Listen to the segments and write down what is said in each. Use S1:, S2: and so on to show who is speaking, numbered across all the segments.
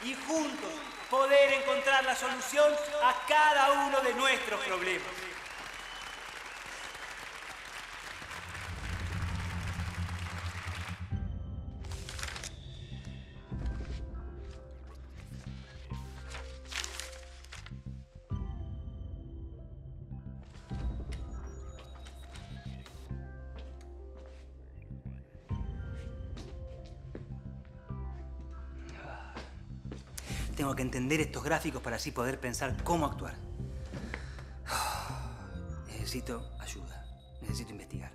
S1: y juntos poder encontrar la solución a cada uno de nuestros problemas. Tengo que entender estos gráficos para así poder pensar cómo actuar. Necesito ayuda. Necesito investigar.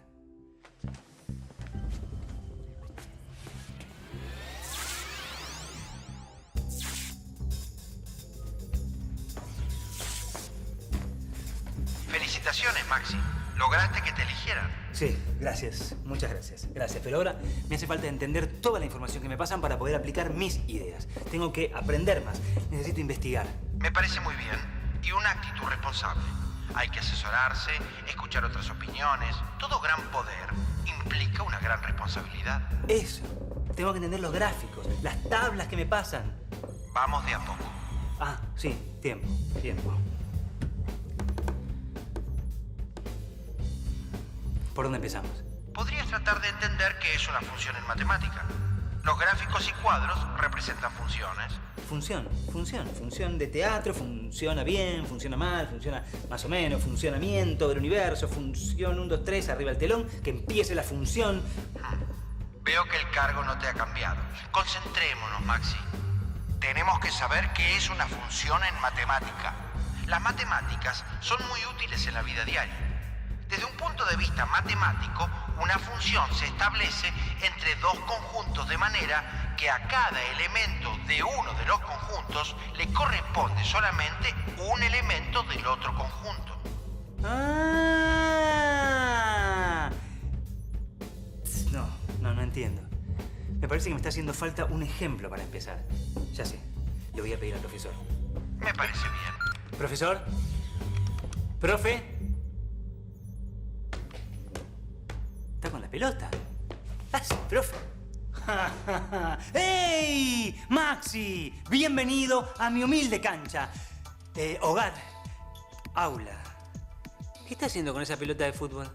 S2: Felicitaciones, Maxi. Lograste que te eligieran.
S1: Sí, gracias. Muchas gracias. Gracias. Pero ahora me hace falta entender toda la información que me pasan para poder aplicar mis ideas. Tengo que aprender más. Necesito investigar.
S2: Me parece muy bien y una actitud responsable. Hay que asesorarse, escuchar otras opiniones. Todo gran poder implica una gran responsabilidad.
S1: Eso. Tengo que entender los gráficos, las tablas que me pasan.
S2: Vamos de a poco.
S1: Ah, sí. Tiempo. ¿Por dónde empezamos?
S2: Podrías tratar de entender qué es una función en matemática. Los gráficos y cuadros representan funciones.
S1: Función de teatro, funciona bien, funciona mal, funciona más o menos, funcionamiento del universo, función 1, 2, 3, arriba el telón, que empiece la función.
S2: Veo que el cargo no te ha cambiado. Concentrémonos, Maxi. Tenemos que saber qué es una función en matemática. Las matemáticas son muy útiles en la vida diaria. Desde un punto de vista matemático, una función se establece entre dos conjuntos de manera que a cada elemento de uno de los conjuntos le corresponde solamente un elemento del otro conjunto.
S1: ¡Ah! No entiendo. Me parece que me está haciendo falta un ejemplo para empezar. Ya sé, le voy a pedir al profesor.
S2: Me parece bien.
S1: ¿Profesor? ¿Profe? ¿Está con la pelota? ¡Ah, sí, profe! ¡Hey! ¡Maxi! Bienvenido a mi humilde cancha. Hogar. Aula. ¿Qué está haciendo con esa pelota de fútbol?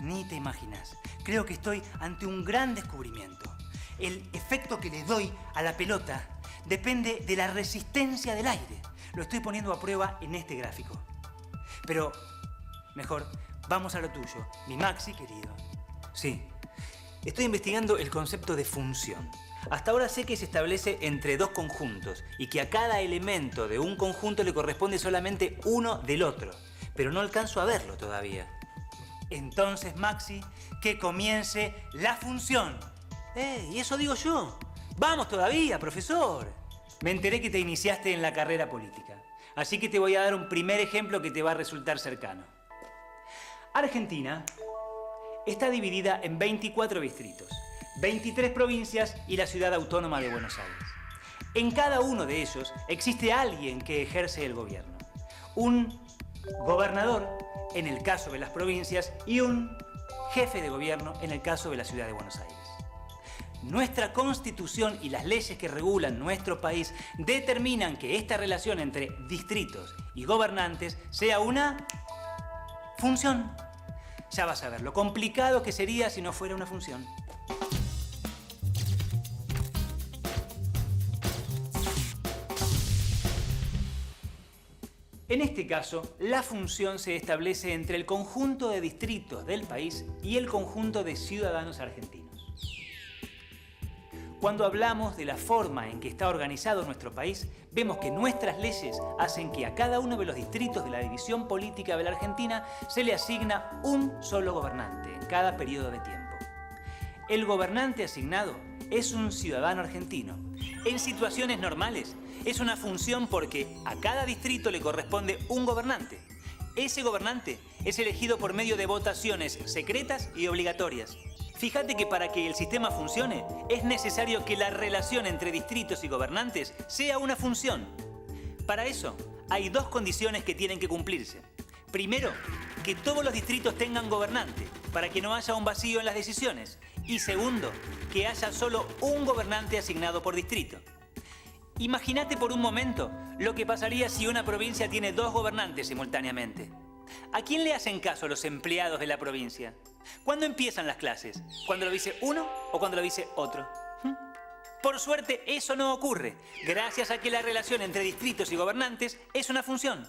S1: Ni te imaginas. Creo que estoy ante un gran descubrimiento. El efecto que le doy a la pelota depende de la resistencia del aire. Lo estoy poniendo a prueba en este gráfico. Pero, mejor, vamos a lo tuyo, mi Maxi querido. Sí, estoy investigando el concepto de función. Hasta ahora sé que se establece entre dos conjuntos y que a cada elemento de un conjunto le corresponde solamente uno del otro, pero no alcanzo a verlo todavía. Entonces, Maxi, que comience la función. ¿Y eso digo yo? ¡Vamos todavía, profesor! Me enteré que te iniciaste en la carrera política, así que te voy a dar un primer ejemplo que te va a resultar cercano. Argentina está dividida en 24 distritos, 23 provincias y la ciudad autónoma de Buenos Aires. En cada uno de ellos existe alguien que ejerce el gobierno. Un gobernador, en el caso de las provincias, y un jefe de gobierno, en el caso de la ciudad de Buenos Aires. Nuestra Constitución y las leyes que regulan nuestro país determinan que esta relación entre distritos y gobernantes sea una función. Ya vas a ver lo complicado que sería si no fuera una función. En este caso, la función se establece entre el conjunto de distritos del país y el conjunto de ciudadanos argentinos. Cuando hablamos de la forma en que está organizado nuestro país, vemos que nuestras leyes hacen que a cada uno de los distritos de la división política de la Argentina se le asigna un solo gobernante en cada periodo de tiempo. El gobernante asignado es un ciudadano argentino. En situaciones normales es una función porque a cada distrito le corresponde un gobernante. Ese gobernante es elegido por medio de votaciones secretas y obligatorias. Fíjate que para que el sistema funcione es necesario que la relación entre distritos y gobernantes sea una función. Para eso hay dos condiciones que tienen que cumplirse. Primero, que todos los distritos tengan gobernante para que no haya un vacío en las decisiones. Y segundo, que haya solo un gobernante asignado por distrito. Imagínate por un momento lo que pasaría si una provincia tiene 2 gobernantes simultáneamente. ¿A quién le hacen caso los empleados de la provincia? ¿Cuándo empiezan las clases? ¿Cuando lo dice uno o cuando lo dice otro? Por suerte, eso no ocurre, gracias a que la relación entre distritos y gobernantes es una función.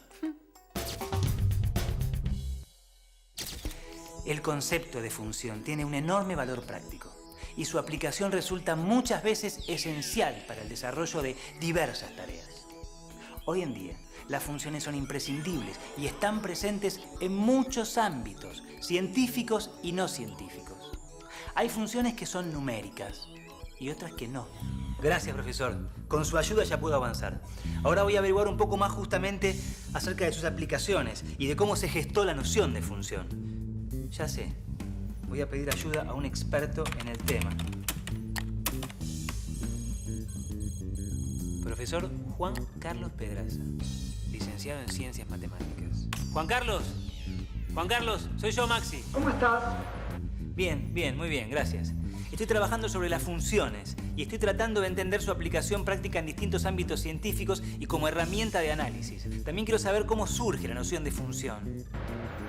S1: El concepto de función tiene un enorme valor práctico y su aplicación resulta muchas veces esencial para el desarrollo de diversas tareas. Hoy en día, las funciones son imprescindibles y están presentes en muchos ámbitos, científicos y no científicos. Hay funciones que son numéricas y otras que no. Gracias, profesor. Con su ayuda ya puedo avanzar. Ahora voy a averiguar un poco más justamente acerca de sus aplicaciones y de cómo se gestó la noción de función. Ya sé. Voy a pedir ayuda a un experto en el tema. Profesor Juan Carlos Pedraza, licenciado en Ciencias Matemáticas. Juan Carlos, soy yo, Maxi.
S3: ¿Cómo estás?
S1: Bien, muy bien, gracias. Estoy trabajando sobre las funciones y estoy tratando de entender su aplicación práctica en distintos ámbitos científicos y como herramienta de análisis. También quiero saber cómo surge la noción de función.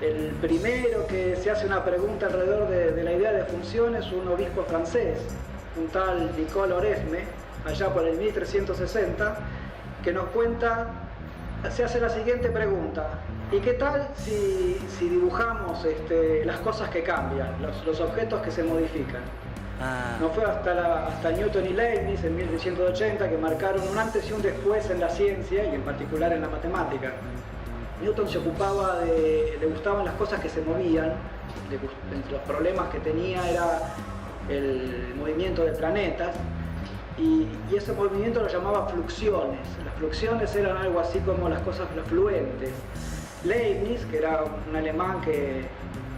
S3: El primero que se hace una pregunta alrededor de la idea de función es un obispo francés, un tal Nicole Oresme, allá por el 1360, que nos cuenta, se hace la siguiente pregunta: ¿y qué tal si dibujamos las cosas que cambian, los objetos que se modifican? No fue hasta Newton y Leibniz en 1680 que marcaron un antes y un después en la ciencia y en particular en la matemática. Newton se ocupaba le gustaban las cosas que se movían, entre los problemas que tenía era el movimiento de planetas y ese movimiento lo llamaba fluxiones. Las fluxiones eran algo así como las fluentes. Leibniz, que era un alemán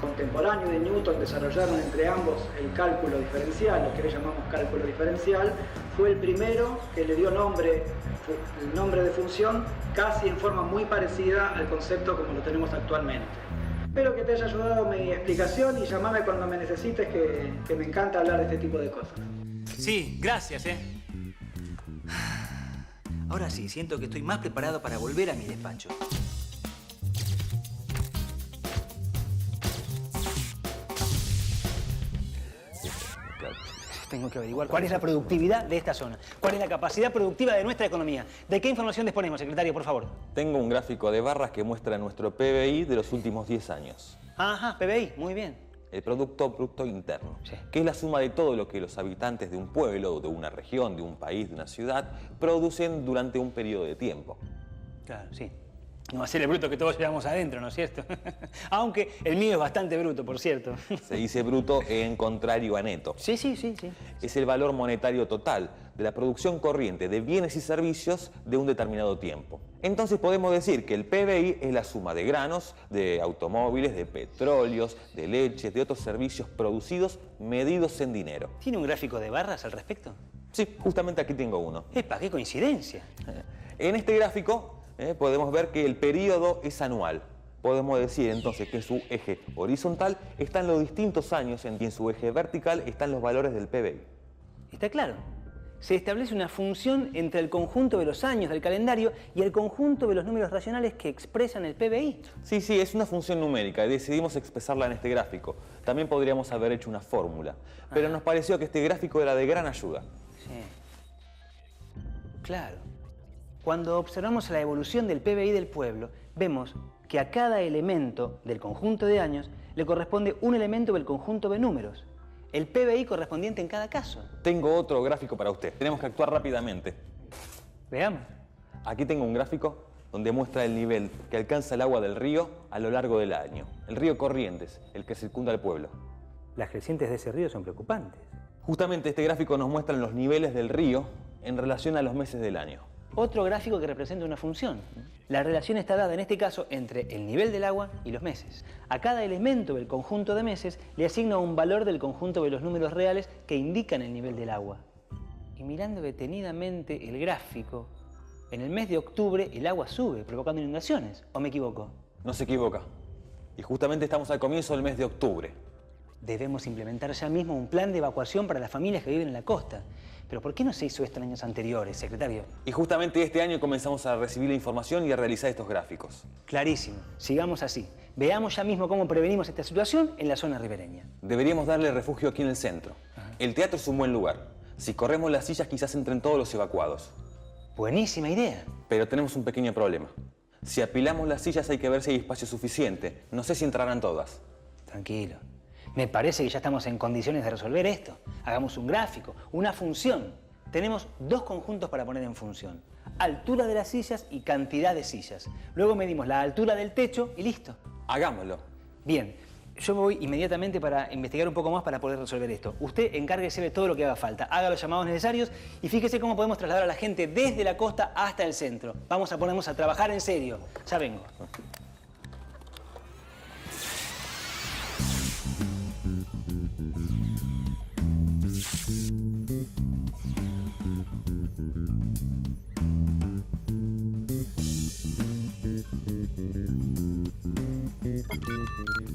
S3: contemporáneo de Newton, desarrollaron entre ambos el cálculo diferencial, lo que le llamamos cálculo diferencial, fue el primero que le dio el nombre de función casi en forma muy parecida al concepto como lo tenemos actualmente. Espero que te haya ayudado mi explicación y llamame cuando me necesites, que me encanta hablar de este tipo de cosas.
S1: Sí, gracias, Ahora sí, siento que estoy más preparado para volver a mi despacho. Tengo que averiguar cuál es la productividad de esta zona, cuál es la capacidad productiva de nuestra economía. ¿De qué información disponemos, secretario, por favor?
S4: Tengo un gráfico de barras que muestra nuestro PBI de los últimos 10 años.
S1: Ajá, PBI, muy bien.
S4: El Producto Bruto Interno,
S1: Sí.
S4: que es la suma de todo lo que los habitantes de un pueblo, de una región, de un país, de una ciudad, producen durante un periodo de tiempo.
S1: Claro, sí. No va a ser el bruto que todos llevamos adentro, ¿no es cierto? Aunque el mío es bastante bruto, por cierto.
S4: Se dice bruto en contrario a neto.
S1: Sí.
S4: Es el valor monetario total de la producción corriente de bienes y servicios de un determinado tiempo. Entonces podemos decir que el PBI es la suma de granos, de automóviles, de petróleos, de leches, de otros servicios producidos, medidos en dinero.
S1: ¿Tiene un gráfico de barras al respecto?
S4: Sí, justamente aquí tengo uno.
S1: ¡Epa, qué coincidencia!
S4: En este gráfico podemos ver que el periodo es anual. Podemos decir entonces que en su eje horizontal están los distintos años y en su eje vertical están los valores del PBI.
S1: Está claro. Se establece una función entre el conjunto de los años del calendario y el conjunto de los números racionales que expresan el PBI.
S4: Sí, es una función numérica y decidimos expresarla en este gráfico. También podríamos haber hecho una fórmula, pero nos pareció que este gráfico era de gran ayuda.
S1: Sí. Claro. Cuando observamos la evolución del PBI del pueblo, vemos que a cada elemento del conjunto de años le corresponde un elemento del conjunto de números. El PBI correspondiente en cada caso.
S4: Tengo otro gráfico para usted. Tenemos que actuar rápidamente.
S1: Veamos.
S4: Aquí tengo un gráfico donde muestra el nivel que alcanza el agua del río a lo largo del año. El río Corrientes, el que circunda el pueblo.
S1: Las crecientes de ese río son preocupantes.
S4: Justamente este gráfico nos muestra los niveles del río en relación a los meses del año.
S1: Otro gráfico que representa una función. La relación está dada en este caso entre el nivel del agua y los meses. A cada elemento del conjunto de meses le asigna un valor del conjunto de los números reales que indican el nivel del agua. Y mirando detenidamente el gráfico, en el mes de octubre el agua sube, provocando inundaciones. ¿O me equivoco?
S4: No se equivoca. Y justamente estamos al comienzo del mes de octubre.
S1: Debemos implementar ya mismo un plan de evacuación para las familias que viven en la costa. Pero ¿por qué no se hizo esto en años anteriores, secretario?
S4: Y justamente este año comenzamos a recibir la información y a realizar estos gráficos.
S1: Clarísimo. Sigamos así. Veamos ya mismo cómo prevenimos esta situación en la zona ribereña.
S4: Deberíamos darle refugio aquí en el centro. El teatro es un buen lugar. Si corremos las sillas, quizás entren todos los evacuados.
S1: Buenísima idea.
S4: Pero tenemos un pequeño problema. Si apilamos las sillas hay que ver si hay espacio suficiente. No sé si entrarán todas.
S1: Tranquilo. Me parece que ya estamos en condiciones de resolver esto. Hagamos un gráfico, una función. Tenemos dos conjuntos para poner en función. Altura de las sillas y cantidad de sillas. Luego medimos la altura del techo y listo.
S4: Hagámoslo.
S1: Bien, yo me voy inmediatamente para investigar un poco más para poder resolver esto. Usted encárguese de todo lo que haga falta. Haga los llamados necesarios y fíjese cómo podemos trasladar a la gente desde la costa hasta el centro. Vamos a ponernos a trabajar en serio. Ya vengo.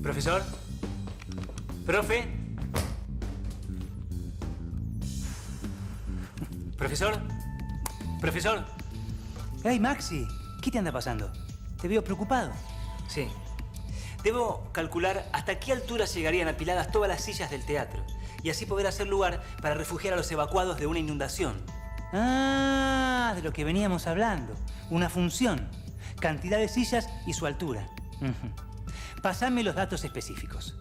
S1: Profesor. Profe. Profesor. Profesor. Hey, Maxi, ¿qué te anda pasando? Te veo preocupado. Sí. Debo calcular hasta qué altura llegarían apiladas todas las sillas del teatro y así poder hacer lugar para refugiar a los evacuados de una inundación. Ah, de lo que veníamos hablando. Una función. Cantidad de sillas y su altura. Pasame los datos específicos.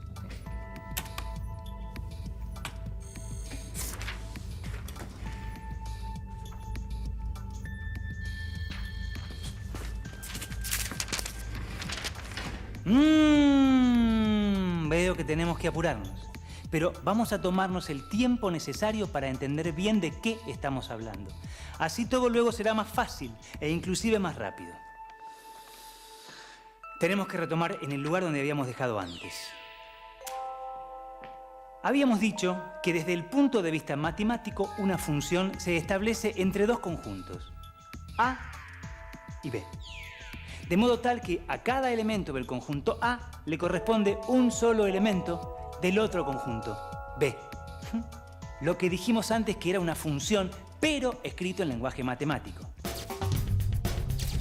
S1: Veo que tenemos que apurarnos. Pero vamos a tomarnos el tiempo necesario para entender bien de qué estamos hablando. Así todo luego será más fácil e inclusive más rápido. Tenemos que retomar en el lugar donde habíamos dejado antes. Habíamos dicho que desde el punto de vista matemático una función se establece entre dos conjuntos, A y B. De modo tal que a cada elemento del conjunto A le corresponde un solo elemento del otro conjunto, B. Lo que dijimos antes que era una función, pero escrito en lenguaje matemático.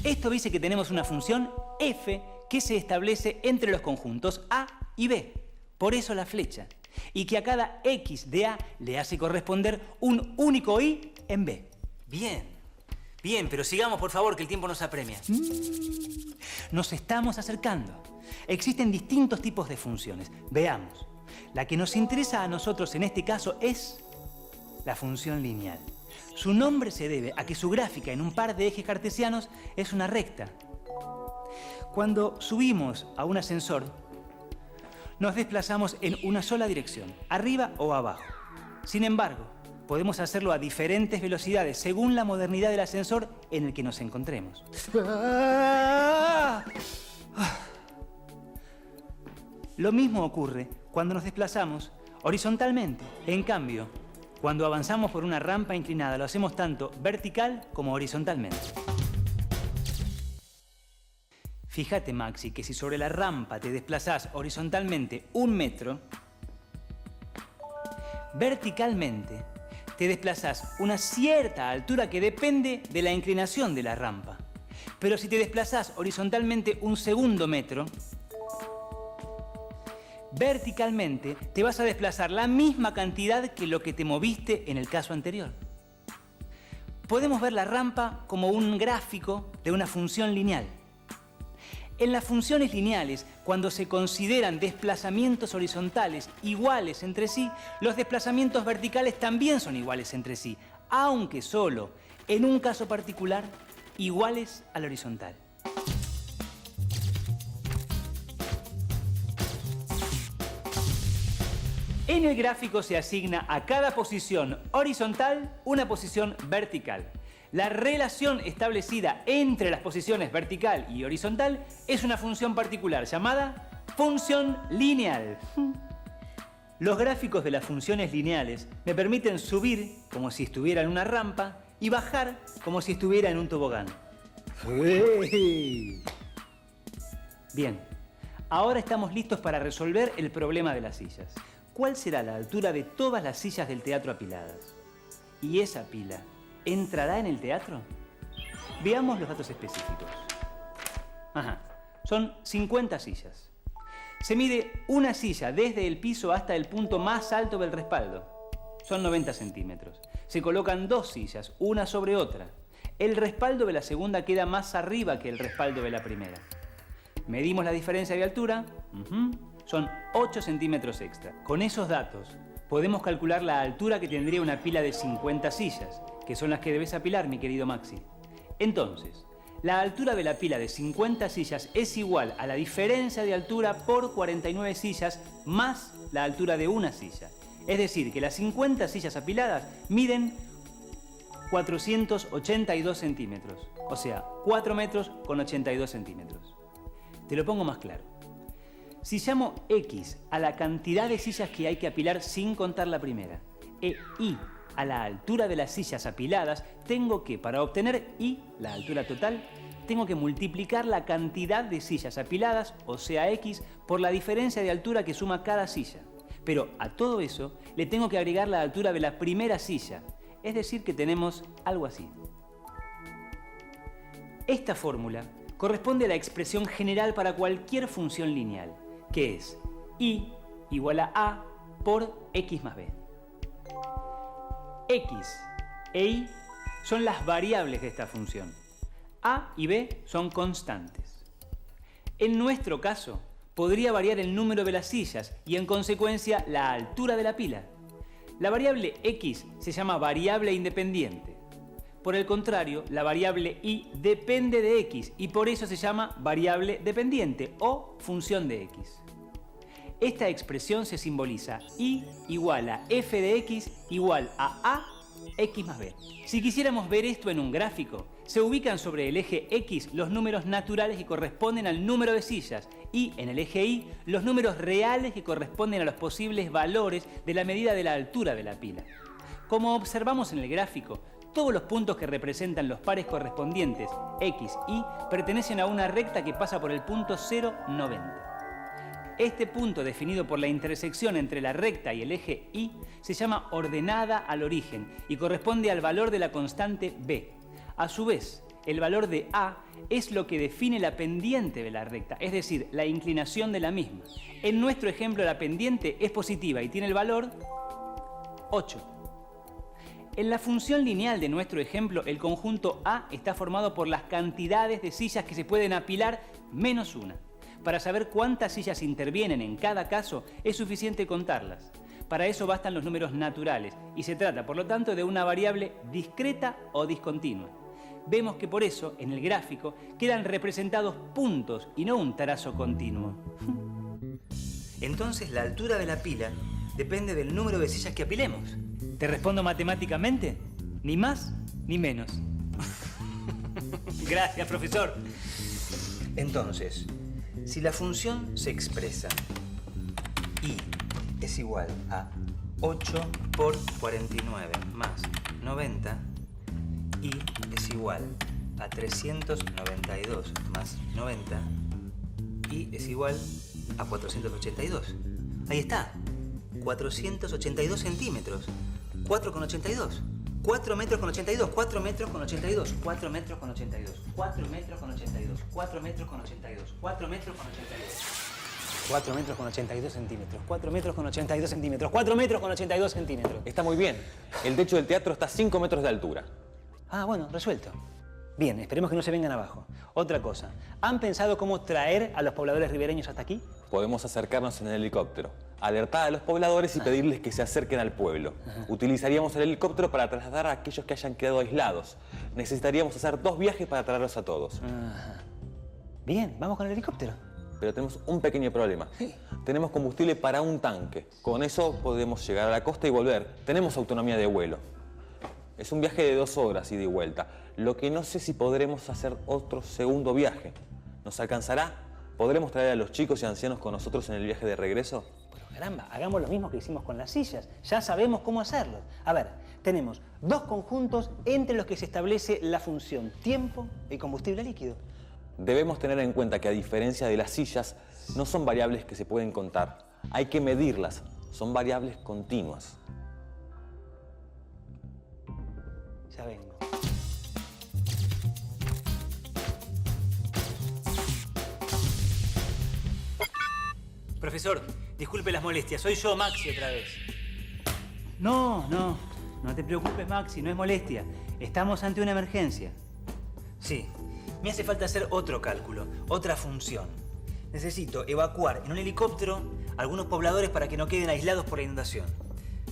S1: Esto dice que tenemos una función F que se establece entre los conjuntos A y B. Por eso la flecha. Y que a cada X de A le hace corresponder un único Y en B. Bien. Bien, pero sigamos, por favor, que el tiempo nos apremia. Nos estamos acercando. Existen distintos tipos de funciones. Veamos. La que nos interesa a nosotros en este caso es la función lineal. Su nombre se debe a que su gráfica en un par de ejes cartesianos es una recta. Cuando subimos a un ascensor, nos desplazamos en una sola dirección, arriba o abajo. Sin embargo, podemos hacerlo a diferentes velocidades según la modernidad del ascensor en el que nos encontremos. Lo mismo ocurre cuando nos desplazamos horizontalmente. En cambio, cuando avanzamos por una rampa inclinada, lo hacemos tanto vertical como horizontalmente. Fíjate, Maxi, que si sobre la rampa te desplazás horizontalmente 1 metro, verticalmente te desplazás una cierta altura que depende de la inclinación de la rampa. Pero si te desplazás horizontalmente 1 segundo metro, verticalmente te vas a desplazar la misma cantidad que lo que te moviste en el caso anterior. Podemos ver la rampa como un gráfico de una función lineal. En las funciones lineales, cuando se consideran desplazamientos horizontales iguales entre sí, los desplazamientos verticales también son iguales entre sí, aunque solo, en un caso particular, iguales al horizontal. En el gráfico se asigna a cada posición horizontal una posición vertical. La relación establecida entre las posiciones vertical y horizontal es una función particular llamada función lineal. Los gráficos de las funciones lineales me permiten subir como si estuviera en una rampa y bajar como si estuviera en un tobogán. Bien, ahora estamos listos para resolver el problema de las sillas. ¿Cuál será la altura de todas las sillas del teatro apiladas? ¿Y esa pila entrará en el teatro? Veamos los datos específicos. Ajá, son 50 sillas. Se mide una silla desde el piso hasta el punto más alto del respaldo. Son 90 centímetros. Se colocan 2 sillas, una sobre otra. El respaldo de la segunda queda más arriba que el respaldo de la primera. Medimos la diferencia de altura. Son 8 centímetros extra. Con esos datos podemos calcular la altura que tendría una pila de 50 sillas, que son las que debes apilar, mi querido Maxi. Entonces, la altura de la pila de 50 sillas es igual a la diferencia de altura por 49 sillas más la altura de una silla. Es decir, que las 50 sillas apiladas miden 482 centímetros. O sea, 4 metros con 82 centímetros. Te lo pongo más claro. Si llamo X a la cantidad de sillas que hay que apilar sin contar la primera, e Y a la altura de las sillas apiladas, tengo que, para obtener Y, la altura total, tengo que multiplicar la cantidad de sillas apiladas, o sea X, por la diferencia de altura que suma cada silla. Pero a todo eso le tengo que agregar la altura de la primera silla, es decir que tenemos algo así. Esta fórmula corresponde a la expresión general para cualquier función lineal, que es y igual a por x más b. X e y son las variables de esta función. A y b son constantes. En nuestro caso, podría variar el número de las sillas y en consecuencia la altura de la pila. La variable x se llama variable independiente. Por el contrario, la variable y depende de x y por eso se llama variable dependiente o función de x. Esta expresión se simboliza y igual a f de x igual a x más b. Si quisiéramos ver esto en un gráfico, se ubican sobre el eje x los números naturales que corresponden al número de sillas y en el eje y los números reales que corresponden a los posibles valores de la medida de la altura de la pila. Como observamos en el gráfico, todos los puntos que representan los pares correspondientes, x y, pertenecen a una recta que pasa por el punto 0, 90. Este punto, definido por la intersección entre la recta y el eje y, se llama ordenada al origen y corresponde al valor de la constante b. A su vez, el valor de a es lo que define la pendiente de la recta, es decir, la inclinación de la misma. En nuestro ejemplo, la pendiente es positiva y tiene el valor 8. En la función lineal de nuestro ejemplo, el conjunto A está formado por las cantidades de sillas que se pueden apilar menos una. Para saber cuántas sillas intervienen en cada caso, es suficiente contarlas. Para eso bastan los números naturales y se trata, por lo tanto, de una variable discreta o discontinua. Vemos que por eso, en el gráfico, quedan representados puntos y no un trazo continuo. Entonces, la altura de la pila depende del número de sillas que apilemos. ¿Te respondo matemáticamente? Ni más ni menos. Gracias, profesor. Entonces, si la función se expresa y es igual a 8 por 49 más 90, y es igual a 392 más 90, y es igual a 482. Ahí está, 482 centímetros. 4,82. 4 metros con 82. 4 metros con 82. 4 metros con 82. 4 metros con 82. 4 metros con 82. 4 metros con 82. 4 metros con 82 centímetros. 4 metros con 82 centímetros. 4 metros con 82 centímetros.
S4: Está muy bien. El techo del teatro está a 5 metros de altura.
S1: Ah, bueno, resuelto. Bien, esperemos que no se vengan abajo. Otra cosa, ¿han pensado cómo traer a los pobladores ribereños hasta aquí?
S4: Podemos acercarnos en el helicóptero, alertar a los pobladores y pedirles que se acerquen al pueblo. Utilizaríamos el helicóptero para trasladar a aquellos que hayan quedado aislados. Necesitaríamos hacer 2 viajes para traerlos a todos.
S1: Bien, vamos con el helicóptero.
S4: Pero tenemos un pequeño problema.
S1: Sí.
S4: Tenemos combustible para un tanque. Con eso podemos llegar a la costa y volver. Tenemos autonomía de vuelo. Es un viaje de 2 horas ida y vuelta. Lo que no sé si podremos hacer otro segundo viaje. ¿Nos alcanzará? ¿Podremos traer a los chicos y ancianos con nosotros en el viaje de regreso?
S1: Pero caramba, hagamos lo mismo que hicimos con las sillas. Ya sabemos cómo hacerlo. A ver, tenemos 2 conjuntos entre los que se establece la función tiempo y combustible líquido.
S4: Debemos tener en cuenta que a diferencia de las sillas, no son variables que se pueden contar. Hay que medirlas. Son variables continuas.
S1: Profesor, disculpe las molestias. Soy yo, Maxi, otra vez. No te preocupes, Maxi, no es molestia. Estamos ante una emergencia. Sí, me hace falta hacer otro cálculo, otra función. Necesito evacuar en un helicóptero algunos pobladores para que no queden aislados por la inundación.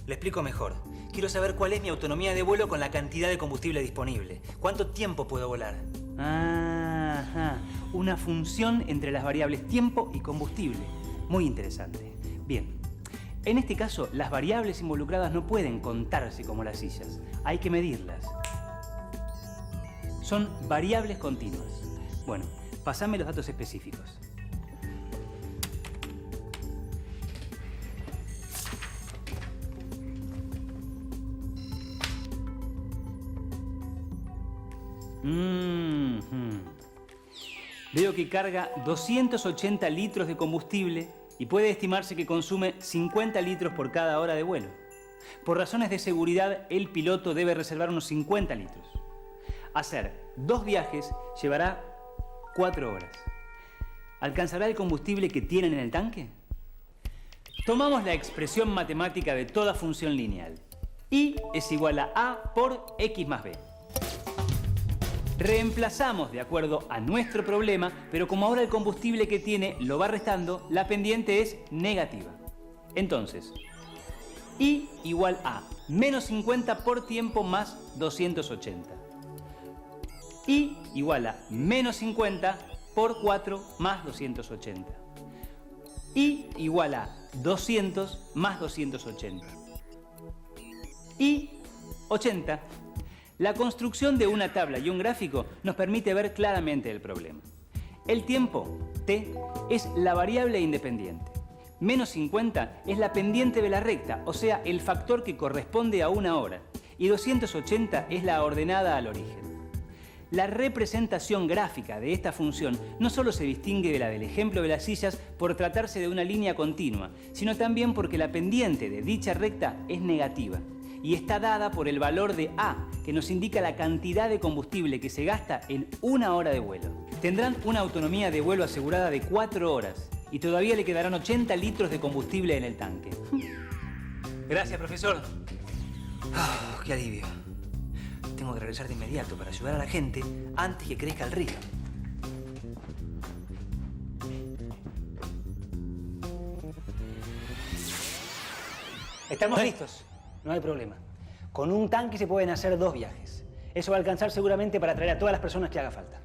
S1: Lo explico mejor. Quiero saber cuál es mi autonomía de vuelo con la cantidad de combustible disponible. ¿Cuánto tiempo puedo volar? Ajá, una función entre las variables tiempo y combustible. Muy interesante. Bien, en este caso las variables involucradas no pueden contarse como las sillas. Hay que medirlas. Son variables continuas. Bueno, pasame los datos específicos. Veo que carga 280 litros de combustible y puede estimarse que consume 50 litros por cada hora de vuelo. Por razones de seguridad, el piloto debe reservar unos 50 litros. Hacer 2 viajes llevará 4 horas. ¿Alcanzará el combustible que tienen en el tanque? Tomamos la expresión matemática de toda función lineal. Y es igual a A por X más B. Reemplazamos de acuerdo a nuestro problema, pero como ahora el combustible que tiene lo va restando, la pendiente es negativa. Entonces, Y igual a menos 50 por tiempo más 280. Y igual a menos 50 por 4 más 280. Y igual a 200 más 280. Y 80. La construcción de una tabla y un gráfico nos permite ver claramente el problema. El tiempo, t, es la variable independiente. Menos 50 es la pendiente de la recta, o sea, el factor que corresponde a una hora. Y 280 es la ordenada al origen. La representación gráfica de esta función no solo se distingue de la del ejemplo de las sillas por tratarse de una línea continua, sino también porque la pendiente de dicha recta es negativa y está dada por el valor de A, que nos indica la cantidad de combustible que se gasta en una hora de vuelo. Tendrán una autonomía de vuelo asegurada de 4 horas y todavía le quedarán 80 litros de combustible en el tanque. Gracias, profesor. Oh, qué alivio. Tengo que regresar de inmediato para ayudar a la gente antes que crezca el río. Estamos listos. No hay problema. Con un tanque se pueden hacer 2 viajes. Eso va a alcanzar seguramente para traer a todas las personas que haga falta.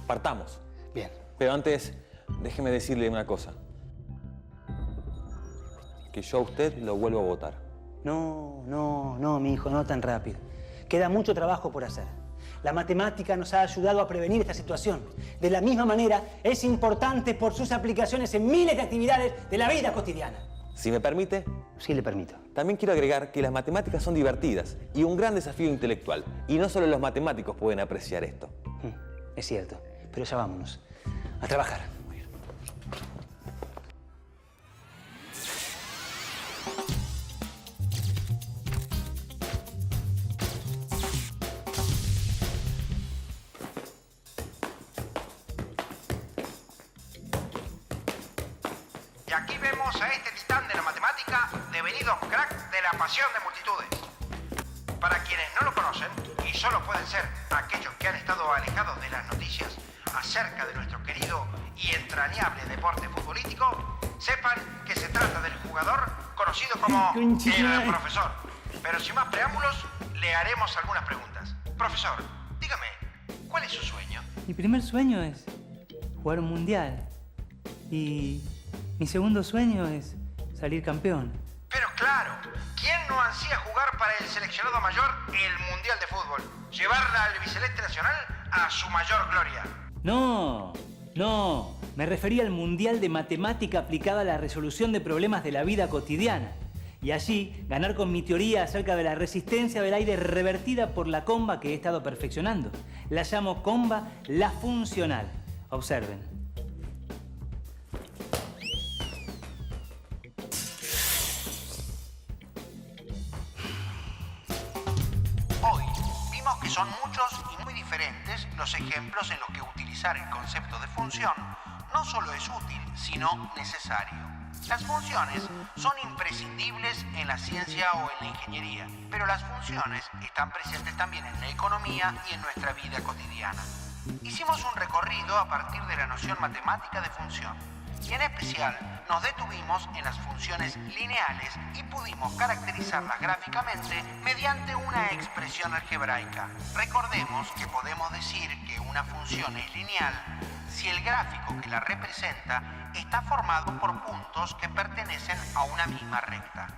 S4: Partamos.
S1: Bien.
S4: Pero antes, déjeme decirle una cosa. Que yo a usted lo vuelvo a votar.
S1: No, mi hijo, no tan rápido. Queda mucho trabajo por hacer. La matemática nos ha ayudado a prevenir esta situación. De la misma manera, es importante por sus aplicaciones en miles de actividades de la vida cotidiana.
S4: Si me permite.
S1: Sí, le permito.
S4: También quiero agregar que las matemáticas son divertidas y un gran desafío intelectual. Y no solo los matemáticos pueden apreciar esto.
S1: Es cierto, pero ya vámonos. A trabajar.
S2: Y aquí vemos a este titán de la matemática, devenido crack de la pasión de multitudes. Para quienes no lo conocen, y solo pueden ser aquellos que han estado alejados de las noticias acerca de nuestro querido y entrañable deporte futbolístico, sepan que se trata del jugador conocido como el profesor. Pero sin más preámbulos, le haremos algunas preguntas. Profesor, dígame, ¿cuál es su sueño?
S1: Mi primer sueño es jugar un mundial. Y mi segundo sueño es salir campeón.
S2: Pero claro, ¿quién no ansía jugar para el seleccionado mayor el Mundial de Fútbol? Llevarla al albiceleste nacional a su mayor gloria.
S1: No. Me refería al Mundial de Matemática aplicada a la resolución de problemas de la vida cotidiana. Y allí ganar con mi teoría acerca de la resistencia del aire revertida por la comba que he estado perfeccionando. La llamo comba la funcional. Observen.
S2: Hoy vimos que son muchos y muy diferentes los ejemplos en los que utilizar el concepto de función no solo es útil, sino necesario. Las funciones son imprescindibles en la ciencia o en la ingeniería, pero las funciones están presentes también en la economía y en nuestra vida cotidiana. Hicimos un recorrido a partir de la noción matemática de función, y en especial nos detuvimos en las funciones lineales y pudimos caracterizarlas gráficamente mediante una expresión algebraica. Recordemos que podemos decir que una función es lineal si el gráfico que la representa está formado por puntos que pertenecen a una misma recta.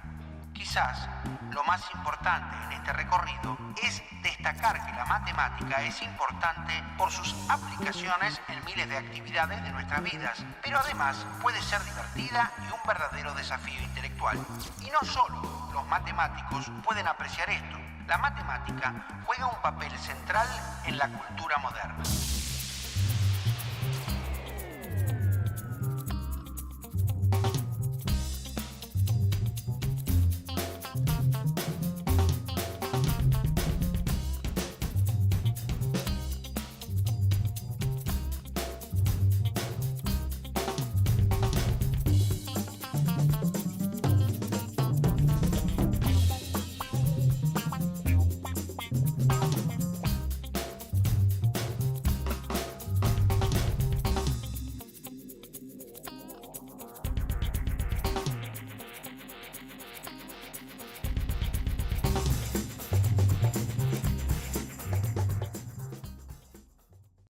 S2: Quizás lo más importante en este recorrido es destacar que la matemática es importante por sus aplicaciones en miles de actividades de nuestras vidas, pero además puede ser divertida y un verdadero desafío intelectual. Y no solo los matemáticos pueden apreciar esto, la matemática juega un papel central en la cultura moderna.